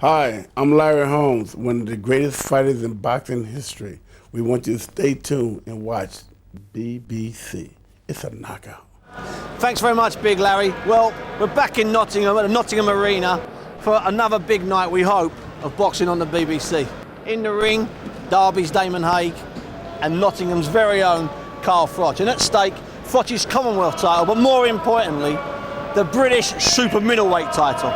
Hi, I'm Larry Holmes, one of the greatest fighters in boxing history. We want you to stay tuned and watch BBC. It's a knockout. Thanks very much, Big Larry. Well, we're back in Nottingham at the Nottingham Arena for another big night, we hope, of boxing on the BBC. In the ring, Derby's Damon Hague and Nottingham's very own Carl Froch. And at stake, Froch's Commonwealth title, but more importantly, the British Super Middleweight title.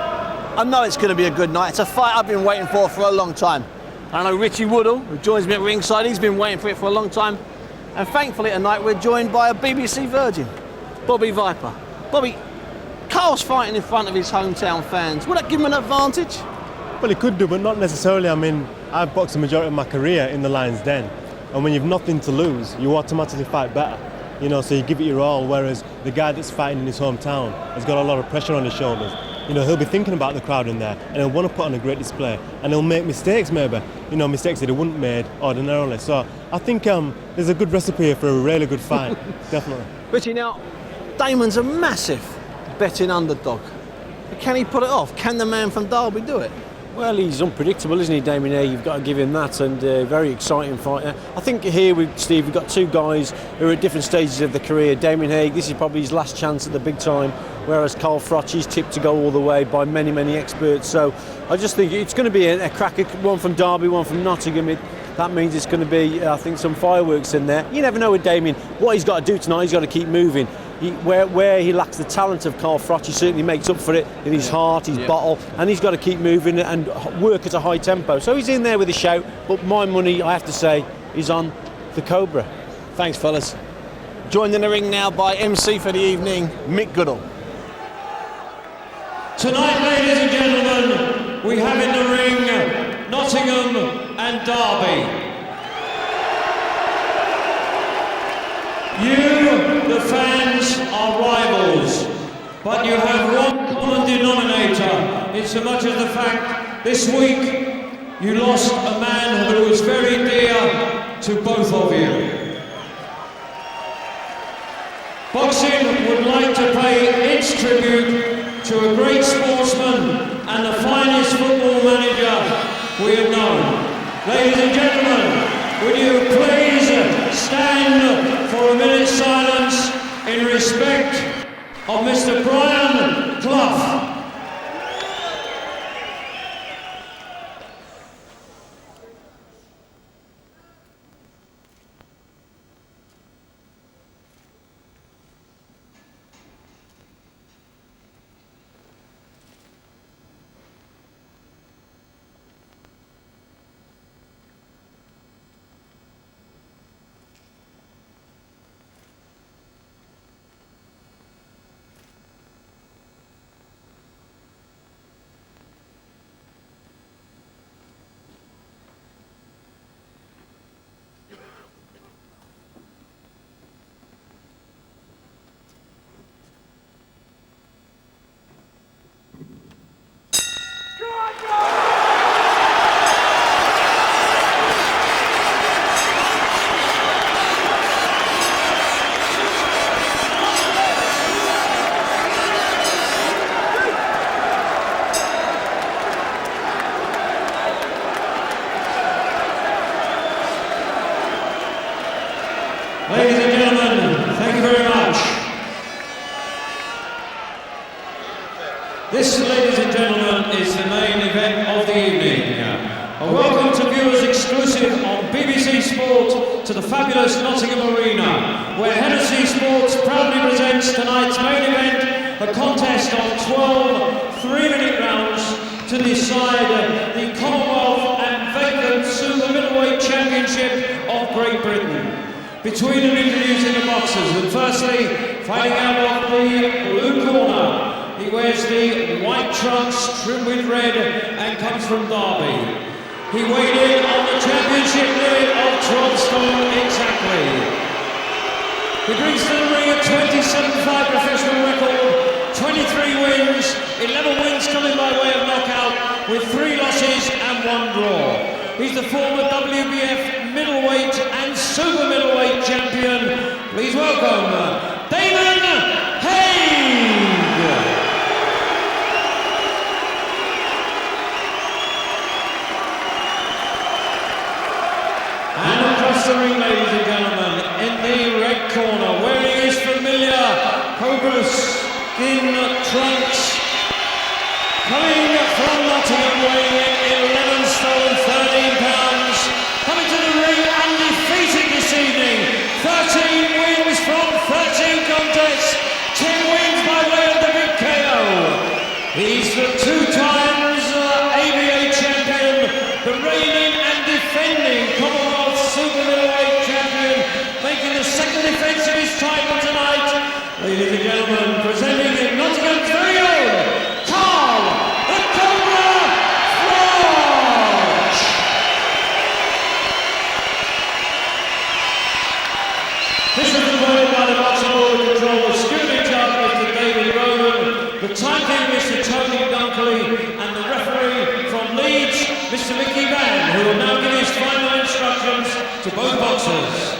I know it's going to be a good night. It's a fight I've been waiting for a long time. I know Richie Woodall, who joins me at ringside, he's been waiting for it for a long time. And thankfully tonight we're joined by a BBC virgin, Bobby Viper. Bobby, Carl's fighting in front of his hometown fans. Would that give him an advantage? Well, he could do, but not necessarily. I mean, I've boxed the majority of my career in the Lion's Den. And when you've nothing to lose, you automatically fight better. You know, so you give it your all, whereas the guy that's fighting in his hometown has got a lot of pressure on his shoulders. You know, he'll be thinking about the crowd in there, and he'll want to put on a great display, and he'll make mistakes maybe, you know, mistakes that he wouldn't made ordinarily. So I think there's a good recipe here for a really good fight, definitely. Richie, now, Damon's a massive betting underdog. But can he put it off? Can the man from Derby do it? Well, he's unpredictable, isn't he, Damon Hague? You've got to give him that, and very exciting fighter. I think here with Steve, we've got two guys who are at different stages of their career. Damon Hague, this is probably his last chance at the big time, whereas Carl Froch is tipped to go all the way by many, many experts. So I just think it's going to be a cracker, one from Derby, one from Nottingham. That means it's going to be, I think, some fireworks in there. You never know with Damien. What he's got to do tonight, he's got to keep moving. Where he lacks the talent of Carl Froch, he certainly makes up for it in his heart, his bottle, and he's got to keep moving and work at a high tempo. So he's in there with a shout, but my money, I have to say, is on the Cobra. Thanks, fellas. Joined in the ring now by MC for the evening, Mick Goodall. Tonight, ladies and gentlemen, we have in the ring Nottingham and Derby. You, the fans, are rivals, but you have one common denominator, in so much as the fact this week you lost a man who was very dear to both of you. Boxing would like to pay its tribute to a great sportsman and the finest football manager we have known. Ladies and gentlemen, would you please stand for a minute's silence in respect of Mr. Brian Clough. Ladies and gentlemen, thank you very much. This, ladies and gentlemen, is the main event of the evening. A welcome to viewers exclusive on BBC Sport to the fabulous Nottingham Arena, where Hennessy Sports proudly presents tonight's main event, a contest of 12 3-minute rounds to decide the Commonwealth and vacant Super Middleweight Championship of Great Britain. Between them introducing the boxers, and firstly, fighting out of the blue corner, he wears the white trunks trimmed with red and comes from Derby. He weighed in on the championship limit of 12 stone exactly. He brings to the ring a 27-5 professional record, 23 wins, 11 wins coming by way of knockout, with 3 losses and 1 draw. He's the former WBF middleweight and super middleweight champion. Please welcome Damon Hague. the ring, ladies and gentlemen, in the red corner, wearing his familiar cobra skin trunks, coming from Nottingham, weighing in 11 stone 13 pounds, coming to the ring undefeated this evening, 13 wins from 13 contests, 10 wins by way of the big KO. He's the 2 times ABA champion, the reigning and defending Commonwealth Super Middleweight champion, making the second defence of his title tonight. Ladies and gentlemen, presenting in Nottingham's very own, Carl the Cobra Froch! This is provided by the boxing board control with security judge Mr. David Roman, the timekeeper Mr. Tony Dunkley, and the referee from Leeds, Mr. Mickey Van, who will now give his final instructions to both boxers.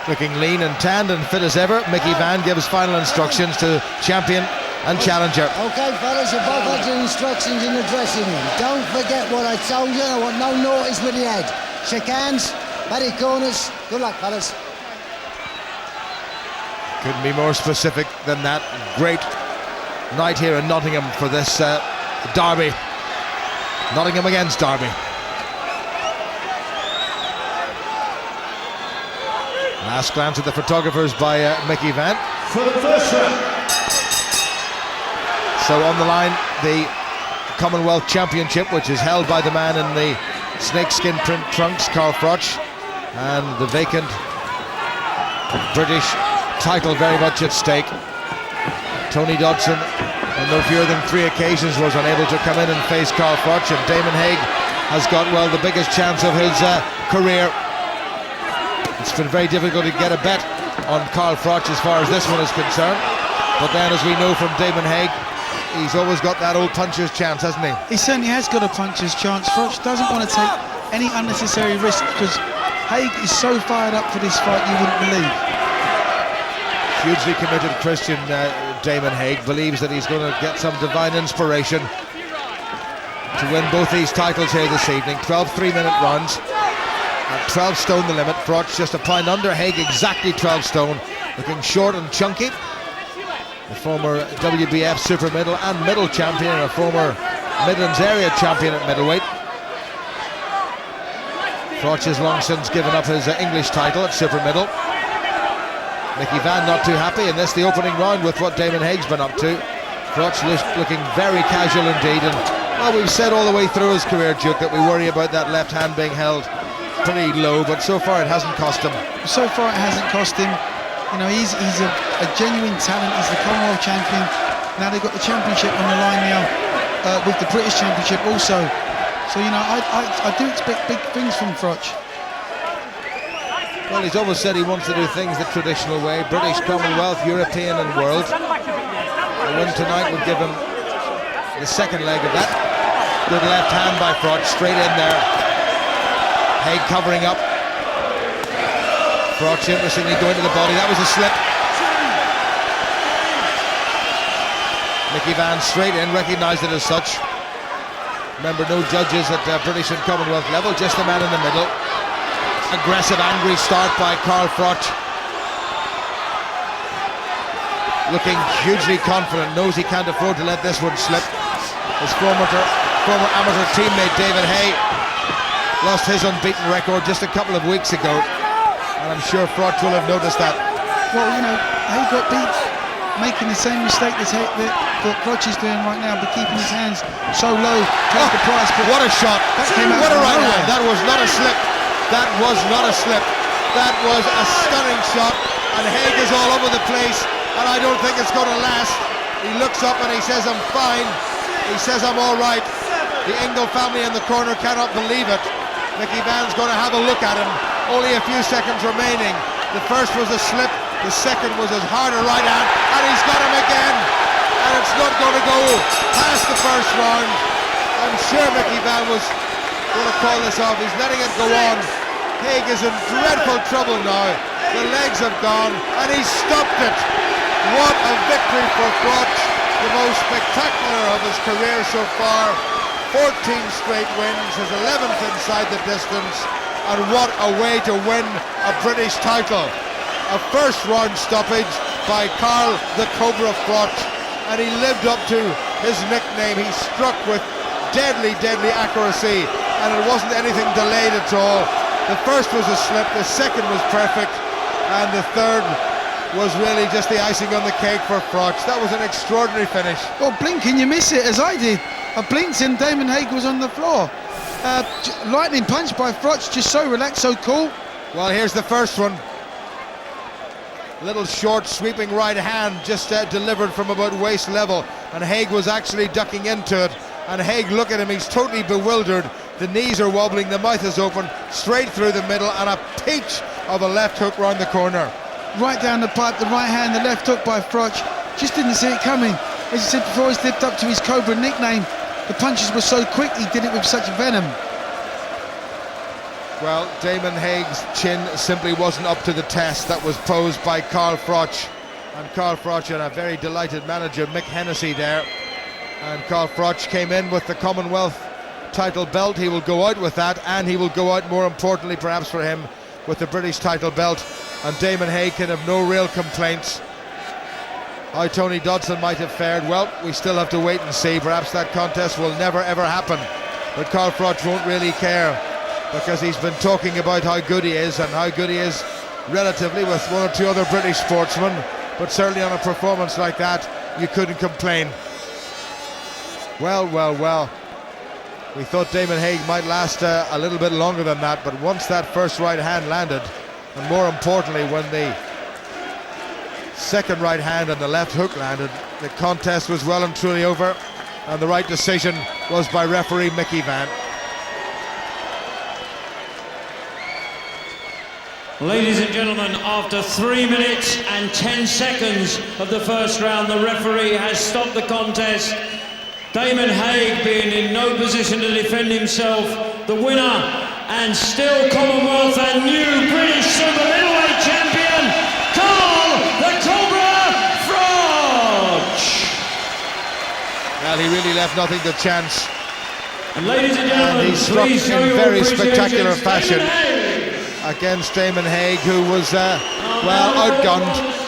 Looking lean and tanned and fit as ever, Mickey Van gives final instructions to champion and challenger. Okay, fellas, you both had your instructions in the dressing room. Don't forget what I told you. I want no naughties with the head. Shake hands, batty corners. Good luck, fellas. Couldn't be more specific than that. Great night here in Nottingham for this derby. Nottingham against Derby. Last glance at the photographers by Mickey Van. For the first round. So on the line, the Commonwealth Championship, which is held by the man in the snakeskin print trunks, Carl Froch, and the vacant British title very much at stake. Tony Dodson, on no fewer than 3 occasions, was unable to come in and face Carl Froch, and Damon Hague has got, well, the biggest chance of his career. It's been very difficult to get a bet on Carl Froch as far as this one is concerned, but then, as we know from Damon Hague, he's always got that old puncher's chance, hasn't he? He certainly has got a puncher's chance. Froch doesn't want to take any unnecessary risk because Hague is so fired up for this fight you wouldn't believe. Hugely committed Christian, Damon Hague, believes that he's going to get some divine inspiration to win both these titles here this evening. 12 3-minute rounds. At 12 stone the limit. Froch just a pound under Hague, exactly 12 stone. Looking short and chunky. The former WBF super middle and middle champion, and a former Midlands area champion at middleweight. Froch has long since given up his English title at super middle. Mickey Van not too happy, and this the opening round with what Damon Hague's been up to. Froch looking very casual indeed, and well, we've said all the way through his career, Duke, that we worry about that left hand being held pretty low, but so far it hasn't cost him. So far it hasn't cost him. You know, he's a genuine talent. He's the Commonwealth champion. Now they've got the championship on the line now with the British championship also. So, you know, I do expect big things from Froch. Well, he's always said he wants to do things the traditional way, British, Commonwealth, European and world. A win tonight would give him the second leg of that. Good left hand by Froch, straight in there. Hague covering up. Froch interestingly going to the body. That was a slip. Mickey Van straight in, recognised it as such. Remember, no judges at British and Commonwealth level, just the man in the middle. Aggressive, angry start by Carl Froch. Looking hugely confident, knows he can't afford to let this one slip. His former amateur teammate David Hague lost his unbeaten record just a couple of weeks ago, and I'm sure Froch will have noticed that. Well, you know, Hague got beat making the same mistake that Froch is doing right now, but keeping his hands so low, take the price. What a shot! What a right hand! That was not a slip. That was not a slip. That was a stunning shot, and Hague is all over the place, and I don't think it's going to last. He looks up and he says, "I'm fine." He says, "I'm all right." The Ingle family in the corner cannot believe it. Mickey Van's going to have a look at him. Only a few seconds remaining. The first was a slip. The second was as hard a right hand, and he's got him again. And it's not going to go past the first round. I'm sure Mickey Van was going to call this off. He's letting it go on. Hague is in dreadful trouble now. The legs have gone, and he stopped it. What a victory for Froch. The most spectacular of his career so far. 14 straight wins, his 11th inside the distance, and what a way to win a British title. A first round stoppage by Carl the Cobra Froch, and he lived up to his nickname. He struck with deadly accuracy, and it wasn't anything delayed at all. The first was a slip, the second was perfect, and the third was really just the icing on the cake for Froch. That was an extraordinary finish. Well, blinking, you miss it, as I did. I blinked and Damon Hague was on the floor. Lightning punch by Froch, just so relaxed, so cool. Well, here's the first one. Little short sweeping right hand just delivered from about waist level, and Hague was actually ducking into it. And Hague, look at him, he's totally bewildered. The knees are wobbling, the mouth is open, straight through the middle, and a peach of a left hook round the corner. Right down the pipe, the right hand, the left hook by Froch. Just didn't see it coming. As I said before, he's lived up to his Cobra nickname. The punches were so quick, he did it with such venom. Well, Damon Hague's chin simply wasn't up to the test that was posed by Carl Froch. And Carl Froch and a very delighted manager, Mick Hennessy, there. And Carl Froch came in with the Commonwealth title belt. He will go out with that, and he will go out, more importantly perhaps for him, with the British title belt. And Damon Hague can have no real complaints. How Tony Dodson might have fared, well, we still have to wait and see. Perhaps that contest will never ever happen, but Carl Froch won't really care, because he's been talking about how good he is, and how good he is relatively with one or two other British sportsmen, but certainly on a performance like that you couldn't complain. Well, we thought Damon Hague might last a little bit longer than that, but once that first right hand landed, and more importantly when the second right hand and the left hook landed, the contest was well and truly over, and the right decision was by referee Mickey Vann. Ladies and gentlemen, after 3 minutes and 10 seconds of the first round, the referee has stopped the contest. Damon Hague being in no position to defend himself, the winner and still Commonwealth and new British Super Middleweight champion, Carl the Cobra Froch. Well, he really left nothing to chance. And ladies and gentlemen, he struck please show in your very appreciation spectacular to fashion Damon Hague. Against Damon Hague, who was, well, outgunned.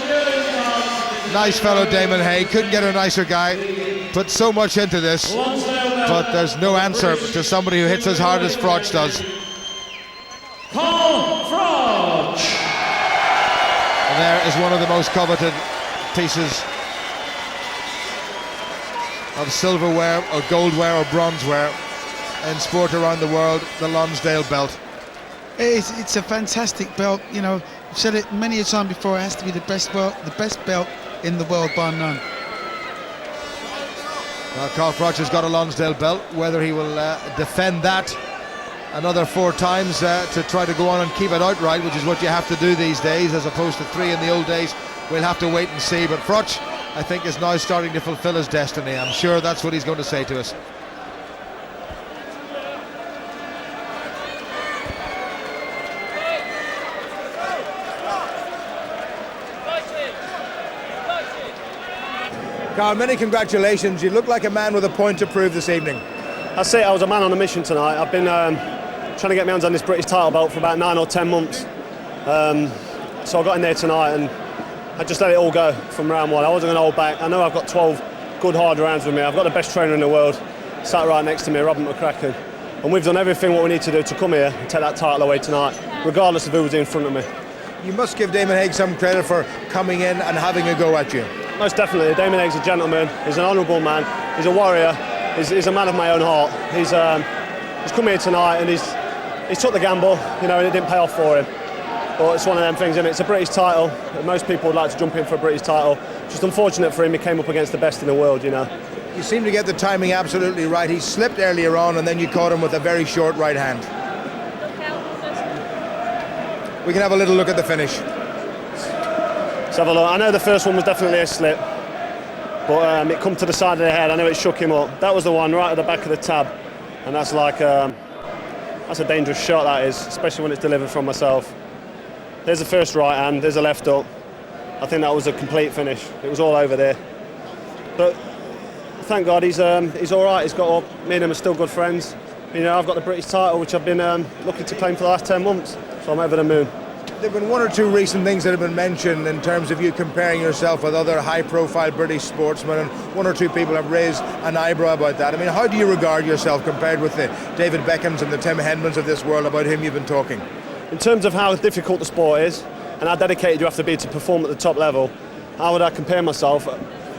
Nice fellow Damon Hague, couldn't get a nicer guy. Put so much into this, but there's no answer to somebody who hits as hard as Froch does. Carl Froch. And there is one of the most coveted pieces of silverware or goldware or bronzeware in sport around the world, the Lonsdale belt. It's a fantastic belt. You know, I've said it many a time before, it has to be the best belt in the world, bar none. Well, Carl Froch has got a Lonsdale belt. Whether he will defend that another 4 times to try to go on and keep it outright, which is what you have to do these days as opposed to 3 in the old days, we'll have to wait and see. But Froch, I think, is now starting to fulfill his destiny. I'm sure that's what he's going to say to us. Carl, many congratulations. You look like a man with a point to prove this evening. That's it, I was a man on a mission tonight. I've been trying to get my hands on this British title belt for about 9 or 10 months. So I got in there tonight and I just let it all go from round 1. I wasn't going to hold back. I know I've got 12 good hard rounds with me. I've got the best trainer in the world sat right next to me, Robert McCracken. And we've done everything what we need to do to come here and take that title away tonight, regardless of who was in front of me. You must give Damon Hague some credit for coming in and having a go at you. Most definitely. Damon Hague's a gentleman. He's an honourable man. He's a warrior. He's a man of my own heart. He's come here tonight and he's took the gamble, you know, and it didn't pay off for him. But it's one of them things, isn't it? It's a British title. Most people would like to jump in for a British title. Just unfortunate for him, he came up against the best in the world, you know. You seem to get the timing absolutely right. He slipped earlier on and then you caught him with a very short right hand. We can have a little look at the finish. Let's have a look. I know the first one was definitely a slip, but it come to the side of the head. I know it shook him up. That was the one right at the back of the tab, and that's like that's a dangerous shot, that is, especially when it's delivered from myself. There's the first right hand, there's a left up. I think that was a complete finish. It was all over there. But Thank God he's all right. He's got up. Me and him are still good friends. You know, I've got the British title, which I've been looking to claim for the last 10 months. So I'm over the moon. There have been one or two recent things that have been mentioned in terms of you comparing yourself with other high-profile British sportsmen, and one or two people have raised an eyebrow about that. I mean, how do you regard yourself compared with the David Beckhams and the Tim Henmans of this world, about whom you've been talking? In terms of how difficult the sport is and how dedicated you have to be to perform at the top level, how would I compare myself?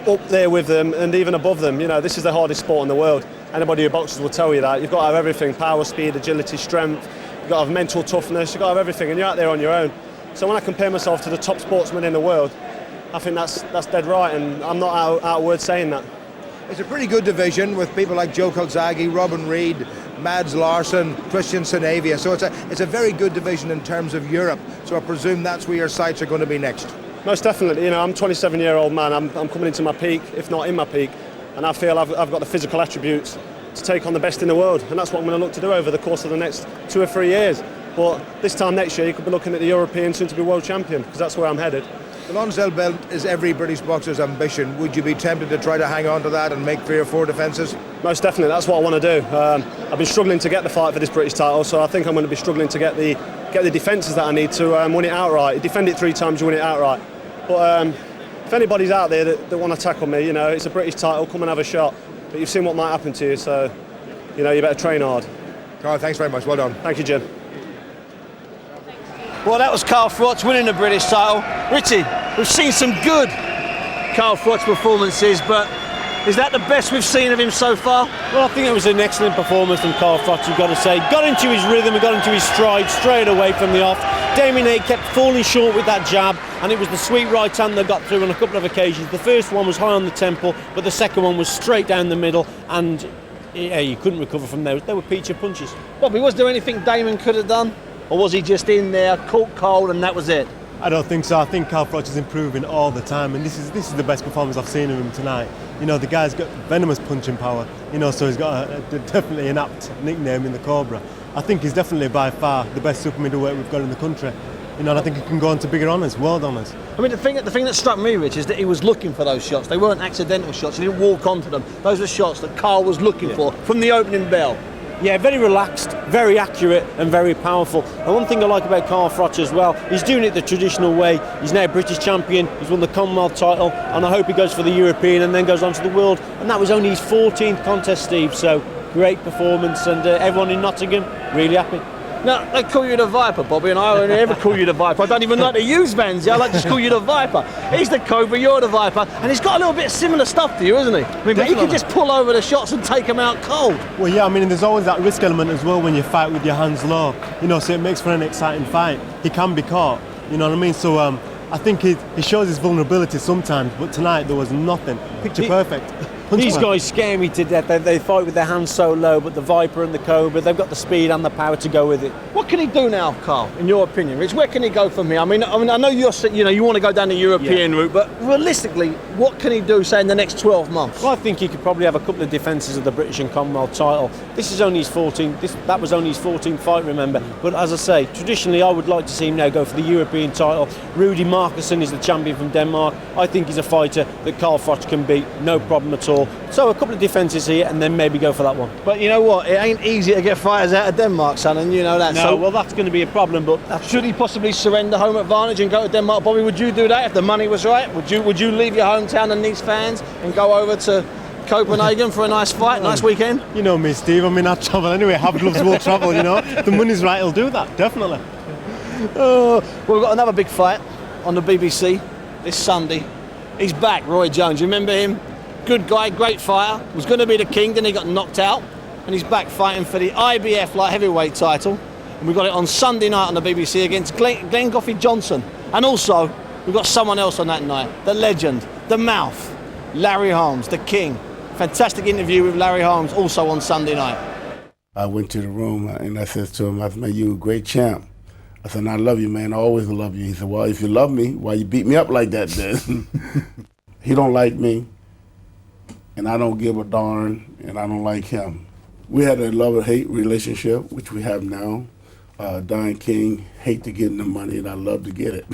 Up there with them and even above them. You know, this is the hardest sport in the world. Anybody who boxes will tell you that. You've got to have everything: power, speed, agility, strength. You've got to have mental toughness. You've got to have everything, and you're out there on your own. So when I compare myself to the top sportsmen in the world, I think that's dead right, and I'm not out of words saying that. It's a pretty good division with people like Joe Calzaghe, Robin Reid, Mads Larsson, Christian Sanavia. So it's a very good division in terms of Europe. So I presume that's where your sights are going to be next. Most definitely. You know, I'm a 27-year-old man. I'm coming into my peak, if not in my peak, and I feel I've got the physical attributes to take on the best in the world, and that's what I'm going to look to do over the course of the next 2 or 3 years. But this time next year, you could be looking at the European, soon to be world champion, because that's where I'm headed. The Lonsdale belt is every British boxer's ambition. Would you be tempted to try to hang on to that and make 3 or 4 defences? Most definitely, that's what I want to do. I've been struggling to get the fight for this British title, so I think I'm going to be struggling to get the defences that I need to win it outright. You defend it 3 times, you win it outright. But if anybody's out there that want to tackle me, you know, it's a British title, come and have a shot. But you've seen what might happen to you, so, you know, you better train hard. Carl, thanks very much. Well done. Thank you, Jim. Well, that was Carl Froch winning the British title. Richie, we've seen some good Carl Froch performances, but is that the best we've seen of him so far? Well, I think it was an excellent performance from Carl Froch, you've got to say. Got into his rhythm, he got into his stride straight away from the off. Damon Hague kept falling short with that jab, and it was the sweet right hand that got through on a couple of occasions. The first one was high on the temple, but the second one was straight down the middle, and yeah, you couldn't recover from those. They were peachy punches. Bobby, was there anything Damon could have done? Or was he just in there, caught cold, and that was it? I don't think so. I think Carl Froch is improving all the time, and this is the best performance I've seen of him tonight. You know, the guy's got venomous punching power, you know, so he's got definitely an apt nickname in the Cobra. I think he's definitely by far the best super middleweight we've got in the country. You know, and I think he can go on to bigger honours, world honours. I mean, the thing that struck me, Rich, is that he was looking for those shots. They weren't accidental shots. He didn't walk onto them. Those were shots that Carl was looking for from the opening bell. Yeah, very relaxed, very accurate and very powerful. And one thing I like about Carl Froch as well, he's doing it the traditional way. He's now British champion, he's won the Commonwealth title, and I hope he goes for the European and then goes on to the world. And that was only his 14th contest, Steve, so great performance, and everyone in Nottingham really happy. Now, they call you the Viper, Bobby, and I only ever call you the Viper. I don't even like to use Vans, I like to just call you the Viper. He's the Cobra, you're the Viper, and he's got a little bit of similar stuff to you, isn't he? I mean, but he can just pull over the shots and take them out cold. Well, yeah, I mean, there's always that risk element as well when you fight with your hands low, you know, so it makes for an exciting fight. He can be caught, you know what I mean? So I think he shows his vulnerability sometimes, but tonight there was nothing. Picture perfect. These guys scare me to death. They fight with their hands so low, but the Viper and the Cobra, they've got the speed and the power to go with it. What can he do now, Carl, in your opinion, Rich? Where can he go from here? I mean, I know you want to go down the European route, but realistically, what can he do, say, in the next 12 months? Well, I think he could probably have a couple of defences of the British and Commonwealth title. This is only his 14th. That was only his 14th fight, remember. But as I say, traditionally, I would like to see him now go for the European title. Rudi Markussen is the champion from Denmark. I think he's a fighter that Carl Froch can beat, no problem at all. So a couple of defences here, and then maybe go for that one. But you know what? It ain't easy to get fighters out of Denmark, son, and you know that. No, so well, that's going to be a problem. But should he possibly surrender home advantage and go to Denmark, Bobby? Would you do that if the money was right? Would you leave your hometown and these fans and go over to Copenhagen for a nice fight, nice weekend? You know me, Steve. I mean, I travel anyway. Have gloves will travel. You know, the money's right. He'll do that definitely. Well, we've got another big fight on the BBC this Sunday. He's back, Roy Jones. You remember him? Good guy, great fighter, was going to be the king, then he got knocked out, and he's back fighting for the IBF light heavyweight title, and we've got it on Sunday night on the BBC against Glenn Goffey Johnson, and also we've got someone else on that night, the legend, the mouth, Larry Holmes, the king. Fantastic interview with Larry Holmes also on Sunday night. I went to the room and I said to him, I said, man, you a great champ. I said, I love you, man, I always love you. He said, well, if you love me, why you beat me up like that then? He don't like me. And I don't give a darn, and I don't like him. We had a love-hate relationship, which we have now. Don King, hate to get the money, and I love to get it.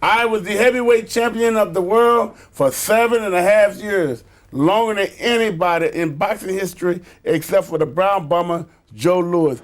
I was the heavyweight champion of the world for 7.5 years, longer than anybody in boxing history except for the brown bummer, Joe Louis.